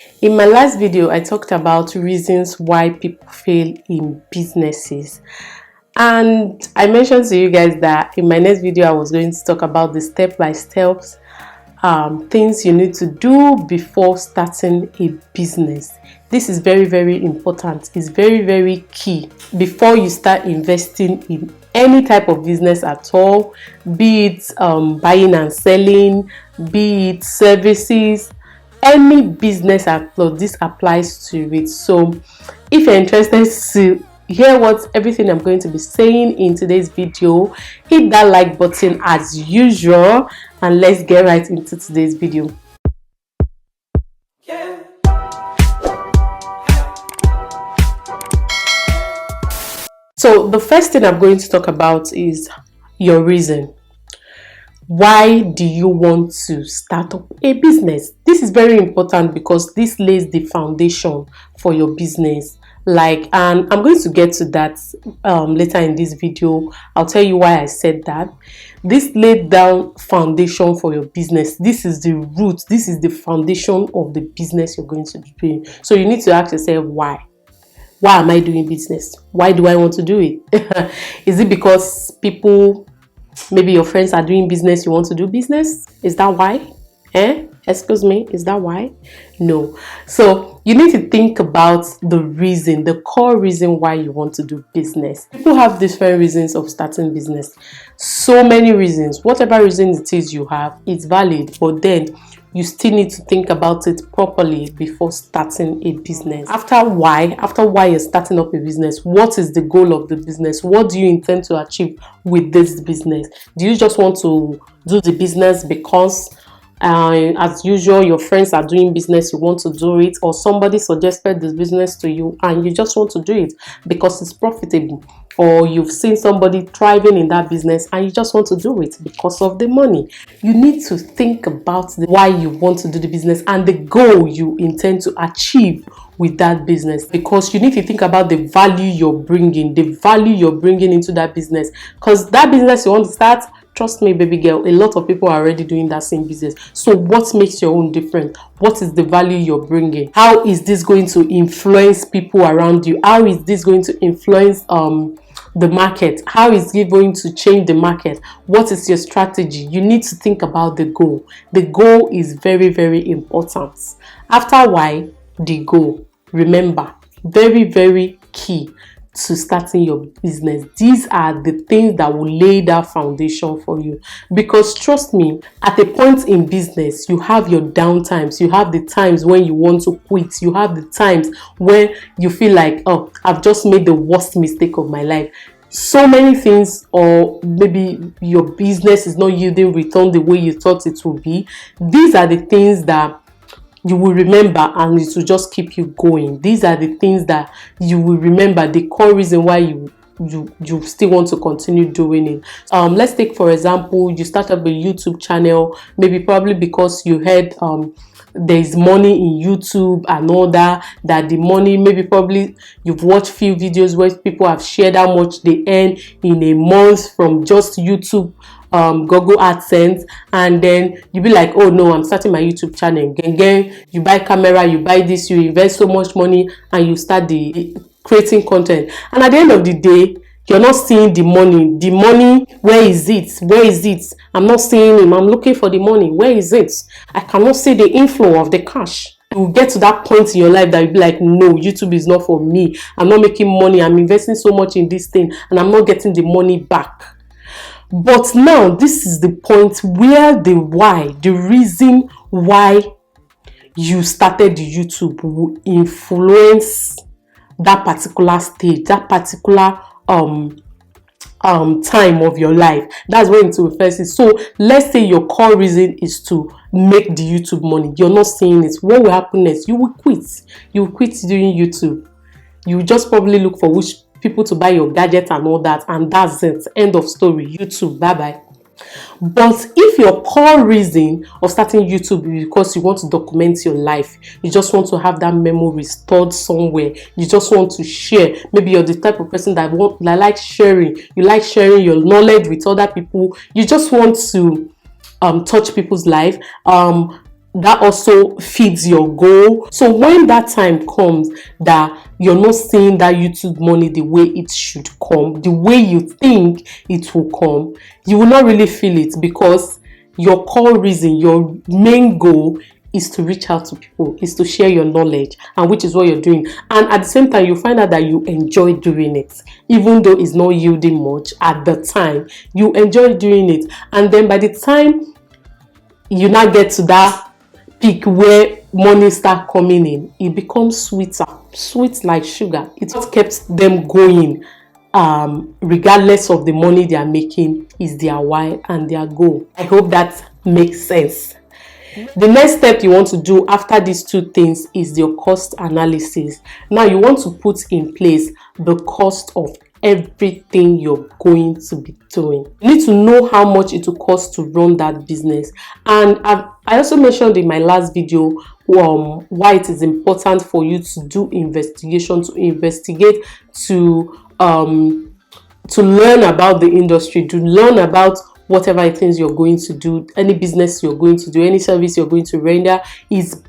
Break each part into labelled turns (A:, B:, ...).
A: In my last video, I talked about reasons why people fail in businesses. And I mentioned to you guys that in my next video, I was going to talk about the step-by-step things you need to do before starting a business. This is very, very important. It's very, very key before you start investing in any type of business at all, be it buying and selling, be it services, any business this applies to it. So if you're interested to hear what everything I'm going to be saying in today's video, hit that like button as usual, and let's get right into today's video. So the first thing I'm going to talk about is your reason. Why do you want to start up a business? This is very important because this lays the foundation for your business. And I'm going to get to that later in this video. I'll tell you why I said that. This laid down foundation for your business. This is the root. This is the foundation of the business you're going to be doing. So you need to ask yourself why. Why am I doing business? Why do I want to do it? Is it because maybe your friends are doing business, you want to do business? Is that why? Excuse me, is that why? No. So you need to think about the reason, the core reason why you want to do business. People have different reasons of starting business. So many reasons. Whatever reason it is you have, it's valid, but then you still need to think about it properly before starting a business. After why you're starting up a business, what is the goal of the business? What do you intend to achieve with this business? Do you just want to do the business because as usual your friends are doing business, you want to do it, or somebody suggested this business to you and you just want to do it because it's profitable, or you've seen somebody thriving in that business and you just want to do it because of the money? You need to think about why you want to do the business and the goal you intend to achieve with that business, because you need to think about the value you're bringing into that business. Because that business you want to start, trust me, baby girl, a lot of people are already doing that same business. So what makes your own different? What is the value you're bringing? How is this going to influence people around you? How is this going to influence the market? How is it going to change the market? What is your strategy? You need to think about the goal. The goal is very, very important. After why, the goal. Remember, very, very key to starting your business. These are the things that will lay that foundation for you, because trust me, at a point in business you have your down times. You have the times when you want to quit. You have the times when you feel like, oh, I've just made the worst mistake of my life. So many things, or maybe your business is not yielding return the way you thought it would be. These are the things that you will remember, and it will just keep you going. These are the things that you will remember, the core reason why you still want to continue doing it. Let's take, for example, you start up a YouTube channel, maybe probably because you heard there's money in YouTube and all that the money, maybe probably you've watched few videos where people have shared how much they earn in a month from just YouTube, Google AdSense, and then you be like, oh no, I'm starting my YouTube channel. Again, you buy camera, you buy this, you invest so much money, and you start creating content, and at the end of the day, you're not seeing the money. Where is it? I'm not seeing him. I'm looking for the money. Where is it? I cannot see the inflow of the cash. You get to that point in your life that you be like, no, YouTube is not for me. I'm not making money. I'm investing so much in this thing and I'm not getting the money back. But now this is the point where the reason why you started the YouTube will influence that particular stage, that particular time of your life. That's when it will first. So let's say your core reason is to make the YouTube money. You're not seeing it. What will happen next? You will quit. You will quit doing YouTube. You just probably look for which people to buy your gadget and all that, and that's it. End of story. YouTube, bye bye. But if your core reason of starting YouTube is because you want to document your life, you just want to have that memory stored somewhere, you just want to share, maybe you're the type of person that likes sharing, you like sharing your knowledge with other people, you just want to touch people's life, that also feeds your goal. So when that time comes that you're not seeing that YouTube money the way it should come, the way you think it will come, you will not really feel it, because your core reason, your main goal is to reach out to people, is to share your knowledge, and which is what you're doing. And at the same time, you find out that you enjoy doing it, even though it's not yielding much at the time. You enjoy doing it, and then by the time you now get to that peak where money start coming in, it becomes sweeter, sweet like sugar. It kept them going, regardless of the money they are making, is their why and their goal. I hope that makes sense. The next step you want to do after these two things is your cost analysis. Now you want to put in place the cost of everything you're going to be doing. You need to know how much it will cost to run that business. And I also mentioned in my last video why it is important for you to do investigation, to investigate, to learn about the industry, to learn about whatever it is you're going to do, any business you're going to do, any service you're going to render. Is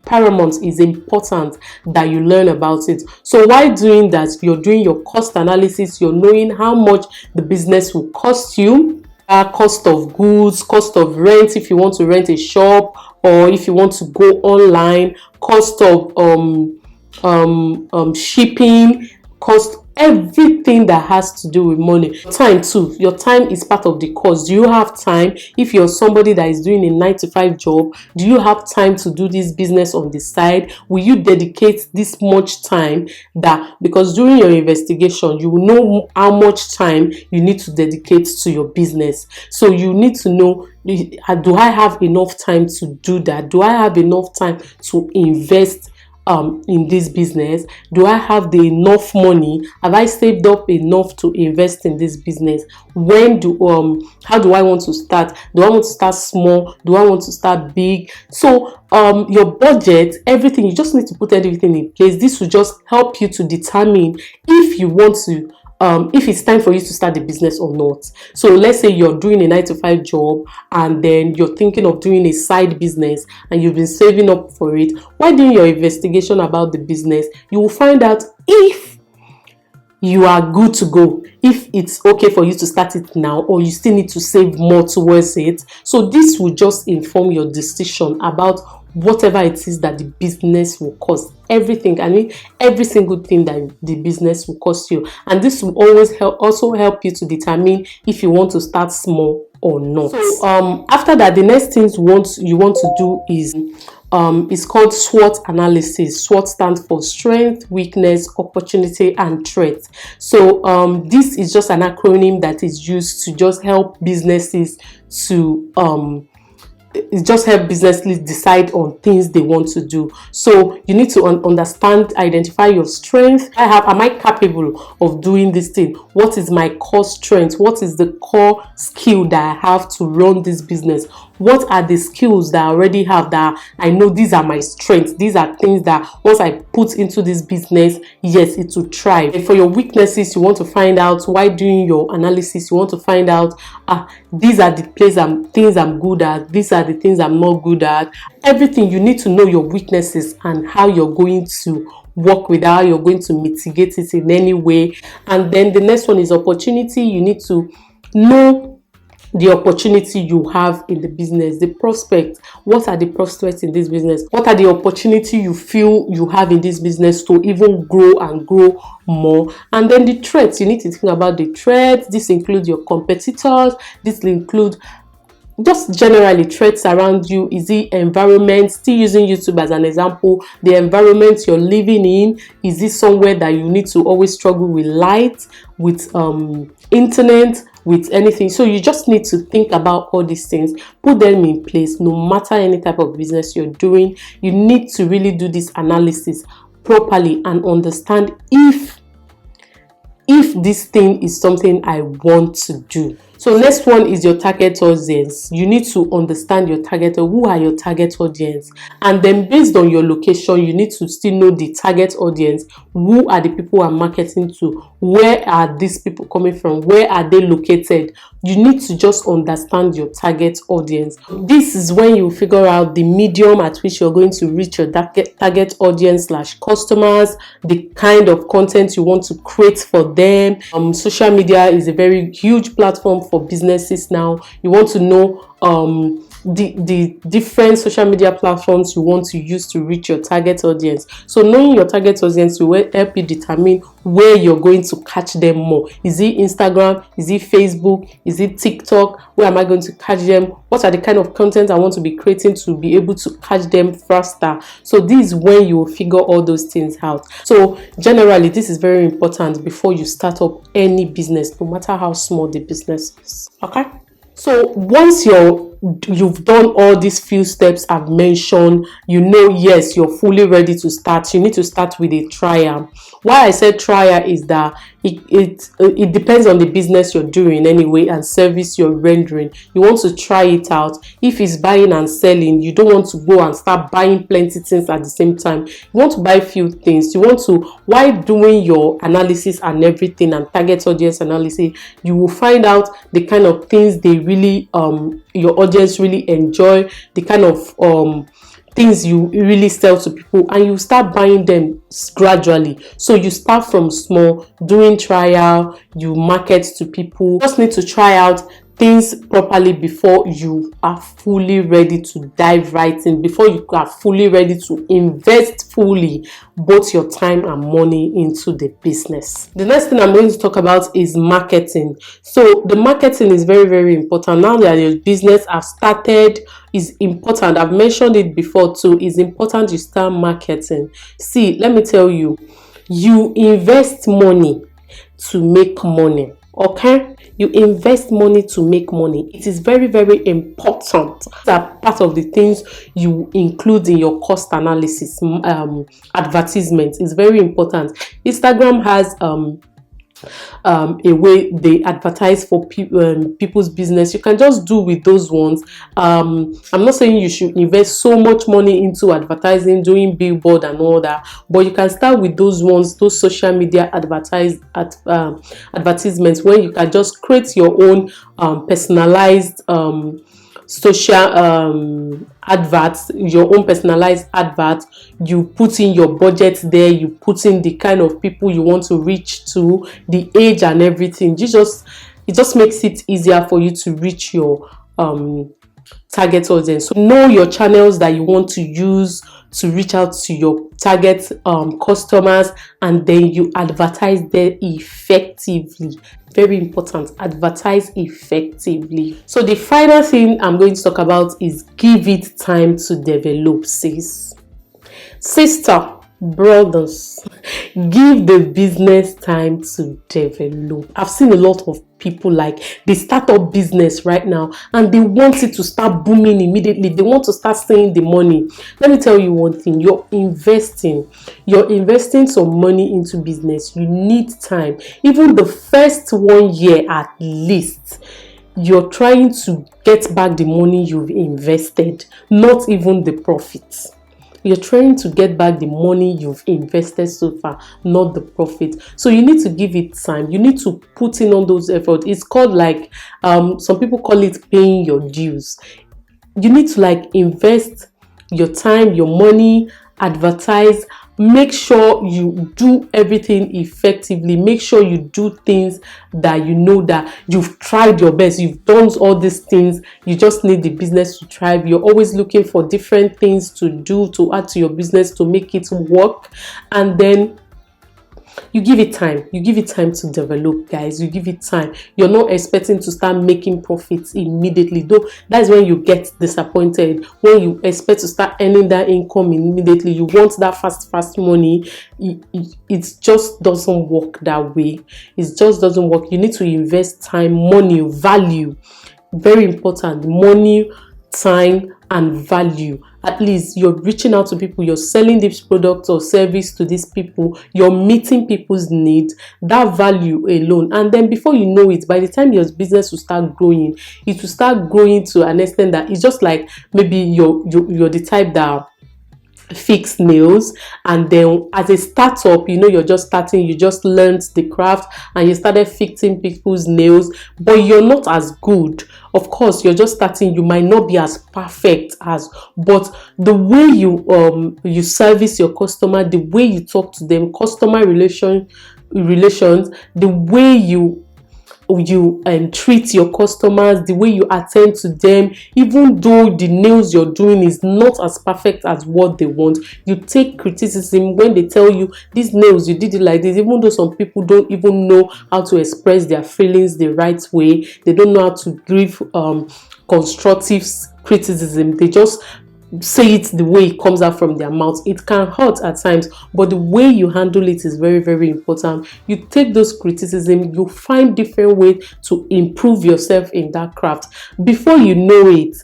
A: paramount, is important that you learn about it. So while doing that, you're doing your cost analysis, you're knowing how much the business will cost you, cost of goods, cost of rent if you want to rent a shop, or if you want to go online, cost of shipping, cost, everything that has to do with money. Time too, your time is part of the cost. Do you have time? If you're somebody that is doing a 9-to-5 job, do you have time to do this business on the side? Will you dedicate this much time? That because during your investigation, you will know how much time you need to dedicate to your business. So you need to know, do I have enough time to do that? Do I have enough time to invest in this business? Do I have the enough money? Have I saved up enough to invest in this business? How do I want to start? Do I want to start small? Do I want to start big? So your budget, everything, you just need to put everything in place. This will just help you to determine if you want to if it's time for you to start the business or not. So let's say you're doing a 9-to-5 job and then you're thinking of doing a side business and you've been saving up for it. While doing your investigation about the business, you will find out if you are good to go, if it's okay for you to start it now, or you still need to save more towards it. So this will just inform your decision about whatever it is that the business will cost. Everything, I mean every single thing that the business will cost you. And this will always also help you to determine if you want to start small or not. So after that, the next thing you want to do is it's called SWOT analysis. SWOT stands for strength, weakness, opportunity, and threat. So this is just an acronym that is used to just help businesses to decide on things they want to do. So you need to understand, identify your strength. Am I capable of doing this thing? What is my core strength? What is the core skill that I have to run this business? What are the skills that I already have that I know these are my strengths? These are things that once I put into this business, yes, it will thrive. And for your weaknesses, you want to find out, while doing your analysis, you want to find out, these are the things I'm good at. These are the things I'm not good at. Everything, you need to know your weaknesses and how you're going to work with, how you're going to mitigate it in any way. And then the next one is opportunity. You need to know the opportunity you have in the business, the prospect. What are the prospects in this business? What are the opportunity you feel you have in this business to even grow and grow more? And then the threats, you need to think about the threats. This includes your competitors. This includes just generally threats around you. Is the environment, still using YouTube as an example, the environment you're living in, is this somewhere that you need to always struggle with light, with internet, with anything? So you just need to think about all these things, put them in place. No matter any type of business you're doing, you need to really do this analysis properly and understand if this thing is something I want to do. So next one is your target audience. You need to understand your target, who are your target audience, and then based on your location, you need to still know the target audience. Who are the people I'm marketing to? Where are these people coming from? Where are they located? You need to just understand your target audience. This is when you figure out the medium at which you're going to reach your target audience / customers, the kind of content you want to create for them. Social media is a very huge platform for businesses now. You want to know the different social media platforms you want to use to reach your target audience. So knowing your target audience will help you determine where you're going to catch them more. Is it Instagram? Is it Facebook? Is it TikTok? Where am I going to catch them? What are the kind of content I want to be creating to be able to catch them faster? So this is when you will figure all those things out. So generally, this is very important before you start up any business, no matter how small the business is. Okay? So once you've done all these few steps I've mentioned, yes, you're fully ready to start. You need to start with a trial. Why I said trial is that it depends on the business you're doing anyway and service you're rendering. You want to try it out. If it's buying and selling, you don't want to go and start buying plenty things at the same time. You want to buy few things. You want to, while doing your analysis and everything and target audience analysis, you will find out the kind of things they really your audience really enjoy, the kind of things you really sell to people, and you start buying them gradually. So you start from small, doing trial, you market to people. You just need to try out things properly before you are fully ready to dive right in, before you are fully ready to invest fully both your time and money into the business. The next thing I'm going to talk about is marketing. So the marketing is very, very important. Now that your business has started, is important. I've mentioned it before too. It's important you start marketing. See, let me tell you, you invest money to make money. Okay, you invest money to make money. It is very, very important. That part of the things you include in your cost analysis. Advertisement is very important. Instagram has a way they advertise for people's business. You can just do with those ones. I'm not saying you should invest so much money into advertising, doing billboard and all that, but you can start with those ones, those social media advertisements, where you can just create your own personalized social adverts, your own personalized advert. You put in your budget there, you put in the kind of people you want to reach to, the age and everything. It just makes it easier for you to reach your target audience. So know your channels that you want to use to reach out to your target customers, and then you advertise there effectively. Very important, advertise effectively. So the final thing I'm going to talk about is give it time to develop, sister, brothers, give the business time to develop. I've seen a lot of people, like, they start up business right now and they want it to start booming immediately. They want to start seeing the money. Let me tell you one thing, you're investing some money into business. You need time. Even the first 1 year at least, you're trying to get back the money you've invested, not even the profits. You're trying to get back the money you've invested so far, not the profit. So you need to give it time. You need to put in all those efforts. It's called, like, some people call it paying your dues. You need to, like, invest your time, your money, advertise. Make sure you do everything effectively. Make sure you do things that you know that you've tried your best. You've done all these things. You just need the business to thrive. You're always looking for different things to do, to add to your business, to make it work. And then you give it time. You give it time to develop, guys. You give it time. You're not expecting to start making profits immediately. Though that's when you get disappointed. When you expect to start earning that income immediately, you want that fast money. It just doesn't work that way. It just doesn't work. You need to invest time, money, value. Very important. Money, time, and value. At least you're reaching out to people, you're selling this product or service to these people, you're meeting people's needs, that value alone. And then before you know it, by the time your business will start growing, it will start growing to an extent that it's just like maybe you're the type that fix nails, and then as a startup, you're just starting, you just learned the craft and you started fixing people's nails, but you're not as good. Of course, you're just starting, you might not be as perfect as, but the way you service your customer, the way you talk to them, customer relations, the way you treat your customers, the way you attend to them, even though the nails you're doing is not as perfect as what they want, you take criticism when they tell you these nails, you did it like this, even though some people don't even know how to express their feelings the right way, they don't know how to give constructive criticism, they just say it the way it comes out from their mouth. It can hurt at times, but the way you handle it is very, very important. You take those criticism, you find different ways to improve yourself in that craft. Before you know it,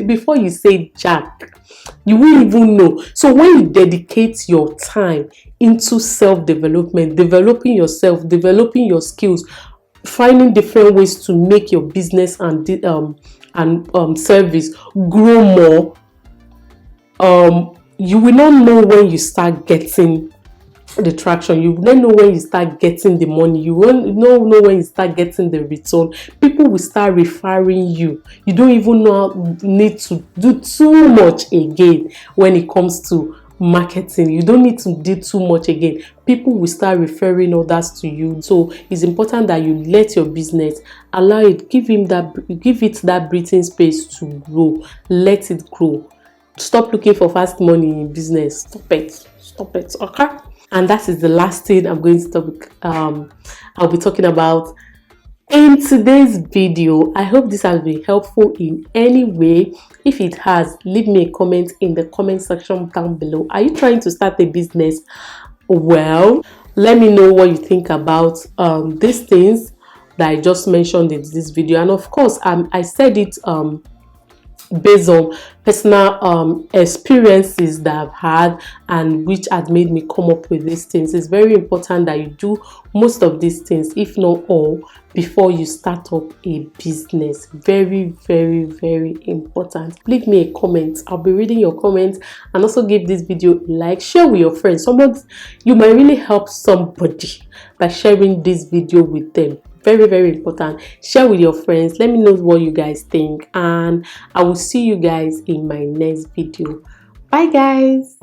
A: before you say jack, you won't even know. So when you dedicate your time into self-development, developing yourself, developing your skills, finding different ways to make your business and service grow more, you will not know when you start getting the traction. You don't know when you start getting the money. You won't know when you start getting the return. People will start referring you. You don't even need to do too much again when it comes to marketing. You don't need to do too much again. People will start referring others to you. So it's important that you let your business, allow it, give it that breathing space to grow. Let it grow. Stop looking for fast money in business. Stop it. Okay. And that is the last thing I'm going to I'll be talking about in today's video. I hope this has been helpful in any way. If it has, leave me a comment in the comment section down below. Are you trying to start a business? Well, let me know what you think about these things that I just mentioned in this video. And of course, I said it based on personal experiences that I've had and which had made me come up with these things. It's very important that you do most of these things, if not all, before you start up a business. Very, very, very important. Leave me a comment. I'll be reading your comments, and also give this video a like. Share with your friends. You might really help somebody by sharing this video with them. Very, very important. Share with your friends. Let me know what you guys think, and I will see you guys in my next video. Bye guys.